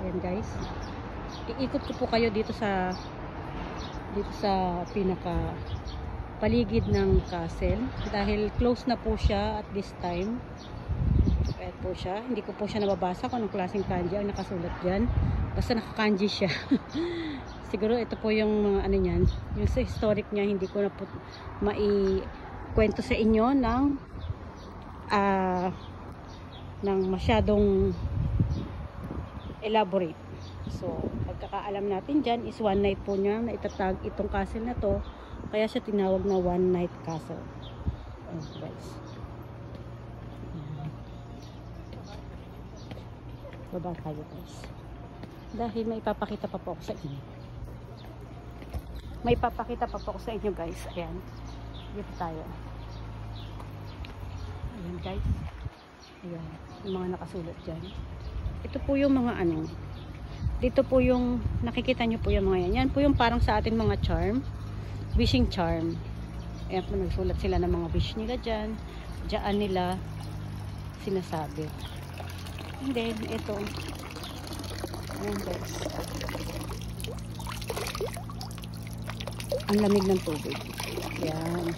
Ayan guys. Iikot ko po kayo dito sa pinaka paligid ng castle dahil close na po siya at this time. Ayan po siya. Hindi ko po siya nababasa kung anong klaseng kanji ang nakasulat dyan. Basta nakakanji siya. Siguro ito po yung mga ano niyan. Yung sa historic niya, hindi ko na po maikwento sa inyo ng masyadong elaborate. So, pagkakaalam natin dyan is one night po niya na itatag itong castle na to. Kaya siya tinawag na one night castle. Ayan guys. Baba tayo guys. Dahil may ipapakita pa po ako sa inyo. May ipapakita pa po ako sa inyo guys. Ayan. Dito tayo. Ayan guys. Ayan. Yung mga nakasulat dyan. Ito po yung mga ano. Dito po yung nakikita nyo po yung mga yan. Yan po yung parang sa atin mga charm. Wishing charm. Ayan po nagsulat sila ng mga wish nila dyan. Diyan nila sinasabi. And then ito. Ayan guys. Ang lamig ng tubig. Ayan.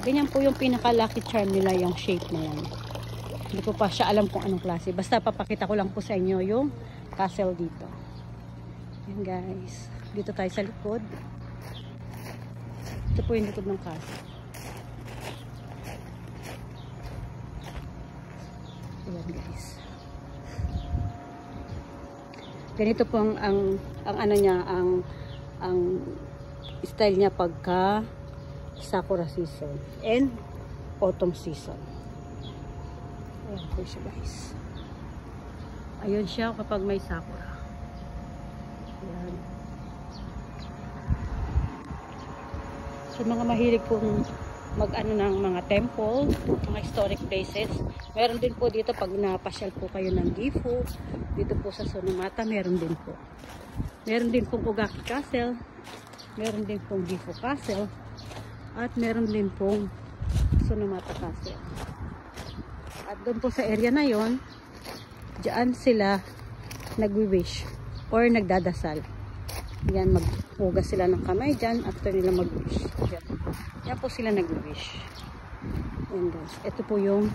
Ganyan po yung pinaka-lucky charm nila, yung shape na yan. Hindi ko pa siya alam kung anong klase. Basta papakita ko lang po sa inyo yung castle dito. Ayan guys. Dito tayo sa likod. Ito po yung likod ng castle. Ayan guys. Ganito po ang ano niya, ang style niya pagka sakura season and autumn season. Ayan po siya guys. Ayun siya kapag may sakura. Ayan. So mga mahilig pong mag-ano ng mga temple, mga historic places. Meron din po dito pag napasyal po kayo ng Gifu. Dito po sa Sonomata, meron din po. Meron din pong Ogaki Castle. Meron din pong Gifu Castle. At meron din pong Sonomata Castle. At doon po sa area na yon, diyan sila nagwi-wish or nagdadasal. Yan, maghugas sila ng kamay dyan after nila mag-wish. Yan po sila nag-wish. Yan guys. Ito po yung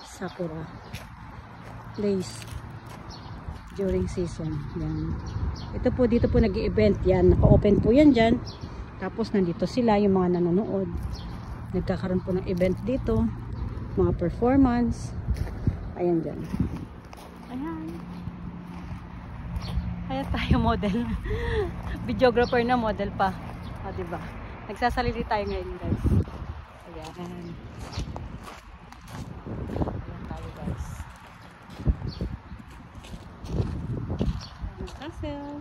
sakura place during season. Yan. Ito po, dito po nag-i-event yan. Naka-open po yan dyan. Tapos nandito sila, yung mga nanonood. Nagkakaroon po ng event dito. Mga performance. Ayan dyan. Ayan. Ayan tayo model. Videographer na model pa. O, diba? Nagsasalili tayo ngayon guys. Ayan. Ayan tayo guys. Ayan castle.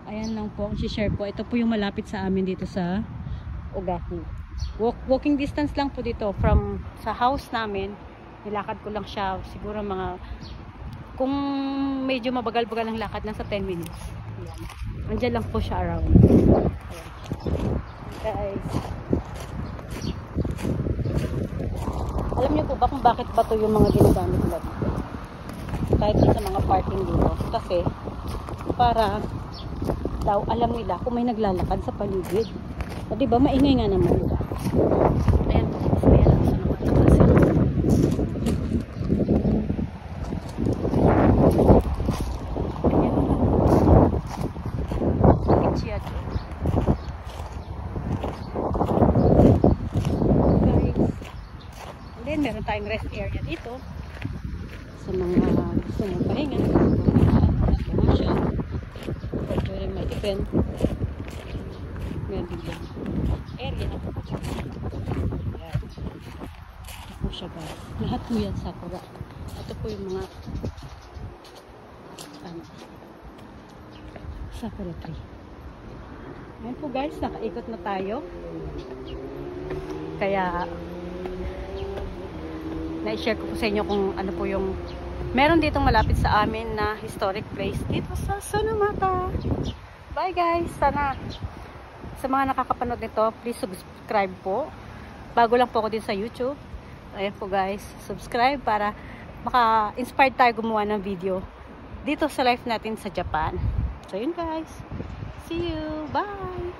Ayan lang po. Ang share po. Ito po yung malapit sa amin dito sa Ogaki. Walking distance lang po dito from sa house namin. Nilakad ko lang siya. Siguro mga kung medyo mabagal-bagal ang lakad, nasa 10 minutes. Ayan. Andyan lang po siya around. Ayan. Guys. Alam niyo po ba kung bakit ba ito yung mga ginagamit nila dito? Kahit sa mga parking dito. Kasi, para daw alam nila kung may naglalakad sa paligid. O diba, maingay nga naman nila. Ayan po. Ayan. Sa naman na kasi. Then, meron tayong rest area dito sa mga gusto mong pahinga, pwede may event, meron din yan area na po. Ayan. Ito po siya guys. Lahat po yan sakura. Ito po yung mga sakura tree. Ayan po guys, nakaikot na tayo. Kaya na-share ko po sa inyo kung ano po yung meron ditong malapit sa amin na historic place dito sa Sonomata. Bye guys! Sana sa mga nakakapanood nito, please subscribe po. Bago lang po ako din sa YouTube. Ayan po guys, subscribe para maka-inspired tayo gumawa ng video dito sa life natin sa Japan. So yun guys. See you. Bye!